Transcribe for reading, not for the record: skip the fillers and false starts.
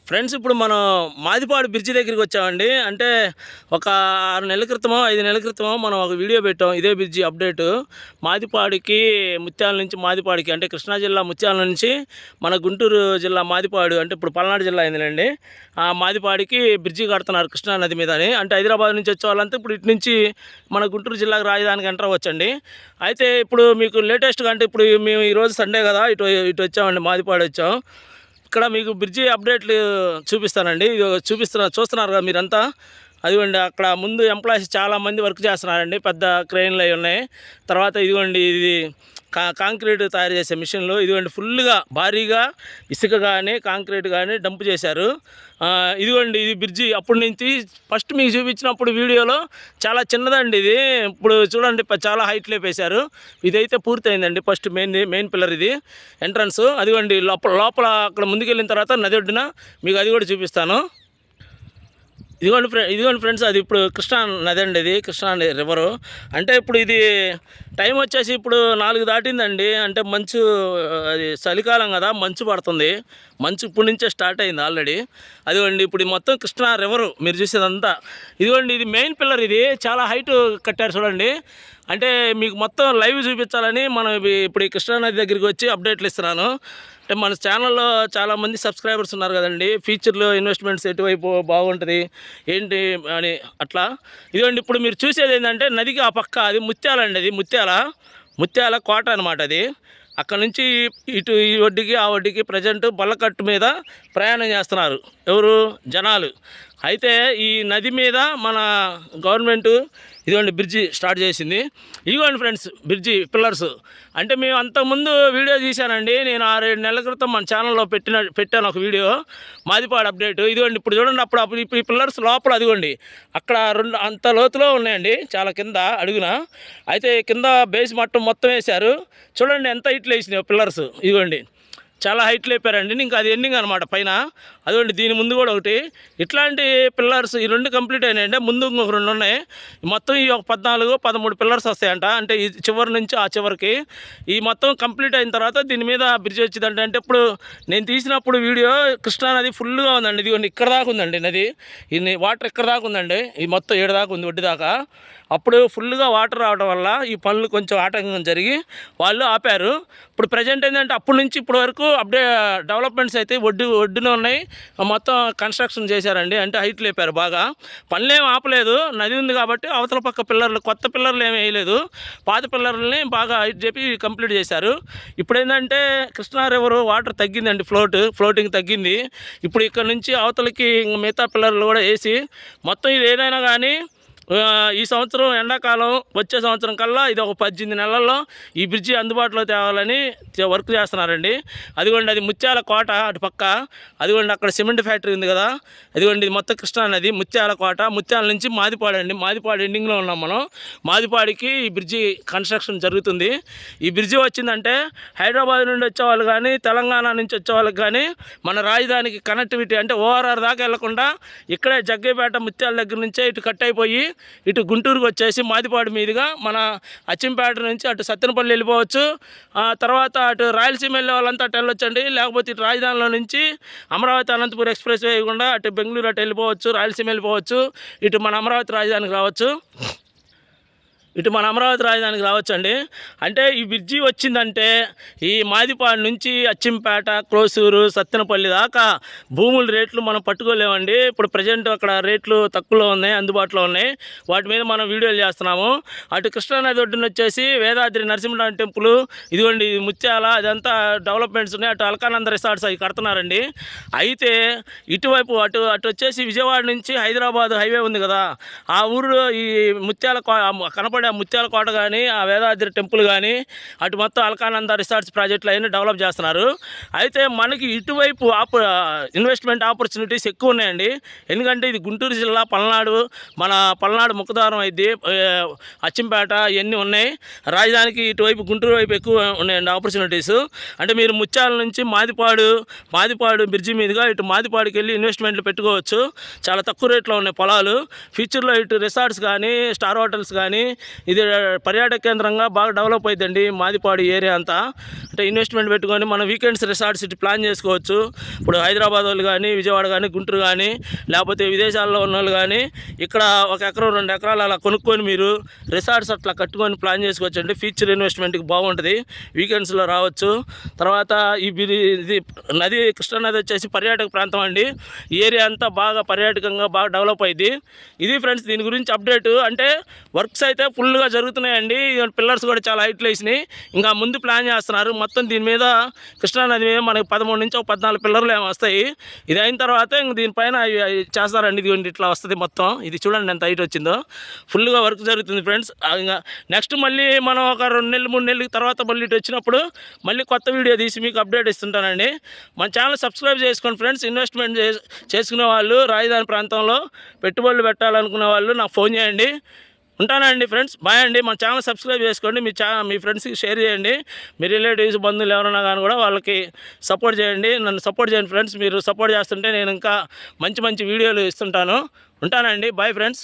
Friends, ఇప్పుడు మనం Madipadu bridge దగ్గరికి వచ్చామండి. అంటే ఒక 6 నెలల క్రితమో 5 నెలల క్రితమో మనం ఒక వీడియో పెట్టాం. ఇదే బ్రిడ్జి అప్డేటు. మాదిపాడికి ముత్యాల నుంచి మాదిపాడికి, అంటే కృష్ణా జిల్లా ముత్యాల నుంచి మన గుంటూరు జిల్లా మాదిపాడు, అంటే ఇప్పుడు పల్నాడు జిల్లా అయిందిలేండి. ఆ మాదిపాడికి బ్రిడ్జి కడుతున్నారు కృష్ణా నది మీద అని. అంటే హైదరాబాద్ నుంచి వచ్చే వాళ్ళంతా ఇప్పుడు ఇటు నుంచి మన గుంటూరు జిల్లాకు రాజధానికి ఎంటర్ అవ్వచ్చండి. అయితే ఇప్పుడు మీకు లేటెస్ట్గా, అంటే ఇప్పుడు మేము ఈరోజు సండే కదా, ఇటు ఇటు వచ్చామండి, మాదిపాడు వచ్చాం. ఇక్కడ మీకు బ్రిడ్జి అప్డేట్లు చూపిస్తానండి. చూస్తున్నారు కదా మీరంతా. అదిగోండి, అక్కడ ముందు ఎంప్లాయీస్ చాలామంది వర్క్ చేస్తున్నారండి. పెద్ద క్రెయిన్లు అవి ఉన్నాయి. తర్వాత ఇదిగోండి, ఇది కాంక్రీట్ తయారు చేసే మిషన్లు. ఇదిగోండి, ఫుల్గా భారీగా ఇసుక కానీ కాంక్రీట్ కానీ డంప్ చేశారు. ఇదిగోండి, ఇది బ్రిడ్జి అప్పటి నుంచి ఫస్ట్ మీకు చూపించినప్పుడు వీడియోలో చాలా చిన్నదండి ఇది. ఇప్పుడు చూడండి, చాలా హైట్ లేపేశారు. ఇదైతే పూర్తయిందండి. ఫస్ట్ మెయిన్ పిల్లర్ ఇది ఎంట్రన్స్. అదిగోండి, లోపల అక్కడ ముందుకెళ్ళిన తర్వాత నది ఒడ్డున మీకు అది కూడా చూపిస్తాను. ఇదిగోండి ఫ్రెండ్స్, అది ఇప్పుడు కృష్ణా నది అండి. ఇది కృష్ణా రివరు. అంటే ఇప్పుడు ఇది టైం వచ్చేసి ఇప్పుడు 4 దాటిందండి. అంటే మంచు, అది చలికాలం కదా, మంచు పడుతుంది. మంచు ఇప్పుడు నుంచే స్టార్ట్ అయింది ఆల్రెడీ. అదిగోండి, ఇప్పుడు మొత్తం కృష్ణా రివరు మీరు చూసేదంతా. ఇదిగోండి, ఇది మెయిన్ పిల్లర్. ఇది చాలా హైట్ కట్టారు చూడండి. అంటే మీకు మొత్తం లైవ్ చూపించాలని మనం ఇప్పుడు ఈ కృష్ణానది దగ్గరికి వచ్చి అప్డేట్లు ఇస్తున్నాను. అంటే మన ఛానల్లో చాలామంది సబ్స్క్రైబర్స్ ఉన్నారు కదండి. ఫ్యూచర్లో ఇన్వెస్ట్మెంట్స్ ఎటువైపు బాగుంటుంది ఏంటి అని అట్లా. ఇదిగోండి, ఇప్పుడు మీరు చూసేది ఏంటంటే నదికి ఆ పక్క అది ముత్యాలండి. అది ముత్యాల కోట అనమాట. అది అక్కడ నుంచి ఇటు ఈ ఒడ్డుకి ఆ ఒడ్డుకి ప్రజెంట్ బల్లకట్టు మీద ప్రయాణం చేస్తున్నారు ఎవరు, జనాలు. అయితే ఈ నది మీద మన గవర్నమెంటు ఇదిగోండి బ్రిడ్జి స్టార్ట్ చేసింది. ఇదిగోండి ఫ్రెండ్స్, బ్రిడ్జి పిల్లర్స్. అంటే మేము అంతకుముందు వీడియో తీశానండి. నేను 6-7 నెలల క్రితం మన ఛానల్లో పెట్టాను ఒక వీడియో, మాదిపాడు అప్డేట్. ఇదిగోండి, ఇప్పుడు చూడండి, అప్పుడు ఈ పిల్లర్స్ లోపల అదిగోండి అక్కడ 2 అంత లోతులో ఉన్నాయండి, చాలా కింద అడుగున. అయితే కింద బేస్ మట్టం మొత్తం వేశారు. చూడండి ఎంత హైట్లు వేసినాయి పిల్లర్స్. ఇదిగోండి, చాలా హైట్ లేపారండి. ఇంకా అది ఎండింగ్ అనమాట పైన. అదిగోండి, దీని ముందు కూడా ఒకటి. ఇట్లాంటి పిల్లర్స్ ఈ 2 కంప్లీట్ అయినాయంటే ముందు ఇంకొక 2 ఉన్నాయి. మొత్తం ఈ ఒక 14-13 పిల్లర్స్ వస్తాయంట. అంటే ఈ చివరి నుంచి ఆ చివరికి ఈ మొత్తం కంప్లీట్ అయిన తర్వాత దీని మీద బ్రిడ్జ్ వచ్చిందంటే. అంటే ఇప్పుడు నేను తీసినప్పుడు వీడియో కృష్ణా నది ఫుల్గా ఉందండి. ఇదిగోండి, ఇక్కడ దాకా ఉందండి నది. ఈ వాటర్ ఇక్కడ దాకా ఉందండి. ఈ మొత్తం 7 దాకా ఉంది, ఒడ్డు దాకా. అప్పుడు ఫుల్గా వాటర్ రావడం వల్ల ఈ పనులు కొంచెం ఆటంకం జరిగి వాళ్ళు ఆపారు. ఇప్పుడు ప్రజెంట్ ఏంటంటే అప్పటి నుంచి ఇప్పటి వరకు డెవలప్మెంట్స్ అయితే ఒడ్డున ఉన్నాయి. మొత్తం కన్స్ట్రక్షన్ చేశారండి. అంటే హైట్ లేపారు బాగా. పనులేం ఆపలేదు, నది ఉంది కాబట్టి. అవతల పక్క పిల్లర్లు, కొత్త పిల్లర్లు ఏమీ వేయలేదు. పాత పిల్లర్లని బాగా హైట్ చెప్పి కంప్లీట్ చేశారు. ఇప్పుడు ఏంటంటే కృష్ణా రివర్ వాటర్ తగ్గిందండి, ఫ్లోటింగ్ తగ్గింది. ఇప్పుడు ఇక్కడ నుంచి అవతలకి మిగతా పిల్లర్లు కూడా వేసి మొత్తం ఇది ఏదైనా కానీ ఈ సంవత్సరం ఎండాకాలం, వచ్చే సంవత్సరం కల్లా ఇది ఒక 18 నెలల్లో ఈ బ్రిడ్జి అందుబాటులో తేవాలని వర్క్ చేస్తున్నారండి. అదిగోండి, అది ముత్యాల కోట అటు పక్క. అదిగోండి, అక్కడ సిమెంట్ ఫ్యాక్టరీ ఉంది కదా. అదిగోండి, ఇది మొత్తం కృష్ణా నది, ముత్యాల కోట. ముత్యాల నుంచి మాదిపాడు అండి. మాదిపాడు ఎండింగ్లో ఉన్నాం మనం. మాదిపాడికి ఈ బ్రిడ్జి కన్స్ట్రక్షన్ జరుగుతుంది. ఈ బ్రిడ్జి వచ్చిందంటే హైదరాబాద్ నుండి వచ్చేవాళ్ళు కానీ, తెలంగాణ నుంచి వచ్చేవాళ్ళకి కానీ మన రాజధానికి కనెక్టివిటీ, అంటే ఓఆర్ఆర్ దాకా వెళ్లకుండా ఇక్కడే జగ్గేపేట ముత్యాల దగ్గర నుంచే ఇటు కట్ అయిపోయి ఇటు గుంటూరుకు వచ్చేసి మాదిపాడు మీదుగా మన అచ్చంపేట నుంచి అటు సత్తెనపల్లి వెళ్ళిపోవచ్చు. తర్వాత అటు రాయలసీమ వెళ్ళే వాళ్ళంతా అటు వెళ్ళొచ్చండి. లేకపోతే ఇటు రాజధానిలో నుంచి అమరావతి అనంతపురం ఎక్స్ప్రెస్ వేయకుండా అటు బెంగళూరు అటు వెళ్ళిపోవచ్చు, రాయలసీమ వెళ్ళిపోవచ్చు. ఇటు మన అమరావతి రాజధానికి రావచ్చండి. అంటే ఈ బ్రిడ్జి వచ్చిందంటే ఈ మాదిపాడు నుంచి అచ్చంపేట, క్రోసూరు, సత్తెనపల్లి దాకా భూముల రేట్లు మనం పట్టుకోలేమండి. ఇప్పుడు ప్రజెంట్ అక్కడ రేట్లు తక్కువలో ఉన్నాయి, అందుబాటులో ఉన్నాయి. వాటి మీద మనం వీడియోలు చేస్తున్నాము. అటు కృష్ణానది ఒడ్డున వచ్చేసి వేదాద్రి నరసింహ టెంపుల్, ఇదిగోండి ముత్యాల, అదంతా డెవలప్మెంట్స్ ఉన్నాయి. అటు అల్కానంద రిసార్ట్స్ అవి కడుతున్నారండి. అయితే ఇటువైపు అటు వచ్చేసి విజయవాడ నుంచి హైదరాబాద్ హైవే ఉంది కదా, ఆ ఊరు ఈ ముత్యాల కనపడే ముత్యాల కోట కానీ, ఆ వేదాద్రి టెంపుల్ కానీ, అటు మొత్తం అల్కానంద రిసార్ట్స్ ప్రాజెక్టులు అవన్నీ డెవలప్ చేస్తున్నారు. అయితే మనకి ఇటువైపు ఇన్వెస్ట్మెంట్ ఆపర్చునిటీస్ ఎక్కువ ఉన్నాయండి. ఎందుకంటే ఇది గుంటూరు జిల్లా, పల్నాడు ముఖద్వారం అయింది, అచ్చంపేట ఇవన్నీ ఉన్నాయి. రాజధానికి ఇటువైపు గుంటూరు వైపు ఎక్కువ ఉన్నాయండి ఆపర్చునిటీస్. అంటే మీరు ముత్యాల నుంచి మాదిపాడు బ్రిడ్జి మీదుగా ఇటు మాదిపాడికి వెళ్ళి ఇన్వెస్ట్మెంట్లు పెట్టుకోవచ్చు. చాలా తక్కువ రేట్లో ఉన్నాయి పొలాలు. ఫ్యూచర్లో ఇటు రిసార్ట్స్ కానీ, స్టార్ హోటల్స్ కానీ, ఇది పర్యాటక కేంద్రంగా బాగా డెవలప్ అవుతుందండి మాదిపాడు ఏరియా అంతా. అంటే ఇన్వెస్ట్మెంట్ పెట్టుకొని మనం వీకెండ్స్ రిసార్ట్స్ ఇటు ప్లాన్ చేసుకోవచ్చు. ఇప్పుడు హైదరాబాద్ వాళ్ళు కానీ, విజయవాడ కానీ, గుంటూరు కానీ, లేకపోతే విదేశాల్లో ఉన్న వాళ్ళు కానీ ఇక్కడ 1 ఎకరం 2 ఎకరాలు అలా కొనుక్కొని మీరు రిసార్ట్స్ అట్లా కట్టుకొని ప్లాన్ చేసుకోవచ్చు అండి. ఫ్యూచర్ ఇన్వెస్ట్మెంట్కి బాగుంటుంది, వీకెండ్స్లో రావచ్చు. తర్వాత ఇది నది, కృష్ణా నది వచ్చేసి పర్యాటక ప్రాంతం అండి. ఈ ఏరియా అంతా బాగా పర్యాటకంగా బాగా డెవలప్ అయింది. ఇది ఫ్రెండ్స్ దీని గురించి అప్డేటు. అంటే వర్క్స్ అయితే ఫుల్గా జరుగుతున్నాయండి. పిల్లర్స్ కూడా చాలా హైట్లు వేసినాయి. ఇంకా ముందు ప్లాన్ చేస్తున్నారు. మొత్తం దీని మీద కృష్ణానది మీద మనకి 13 నుంచి 14 పిల్లర్లు ఏమో వస్తాయి. ఇది అయిన తర్వాత ఇంక దీనిపైన చేస్తారండి. ఇది ఇట్లా వస్తుంది మొత్తం. ఇది చూడండి ఎంత హైట్ వచ్చిందో. ఫుల్గా వర్క్ జరుగుతుంది ఫ్రెండ్స్. ఇంకా నెక్స్ట్ మళ్ళీ మనం ఒక 2 నెలలు 3 నెలల తర్వాత మళ్ళీ ఇటు వచ్చినప్పుడు మళ్ళీ కొత్త వీడియో తీసి మీకు అప్డేట్ ఇస్తుంటానండి. మన ఛానల్ సబ్స్క్రైబ్ చేసుకోండి ఫ్రెండ్స్. ఇన్వెస్ట్మెంట్ చేసుకునే వాళ్ళు, రాజధాని ప్రాంతంలో పెట్టుబడులు పెట్టాలనుకునే వాళ్ళు నాకు ఫోన్ చేయండి. ఉంటానండి ఫ్రెండ్స్, బాయ్ అండి. మన ఛానల్ సబ్స్క్రైబ్ చేసుకోండి. మీ ఫ్రెండ్స్కి షేర్ చేయండి. మీ రిలేటివ్స్, బంధువులు ఎవరైనా కానీ కూడా వాళ్ళకి సపోర్ట్ చేయండి. నన్ను సపోర్ట్ చేయండి ఫ్రెండ్స్. మీరు సపోర్ట్ చేస్తుంటే నేను ఇంకా మంచి మంచి వీడియోలు ఇస్తుంటాను. ఉంటానండి, బాయ్ ఫ్రెండ్స్.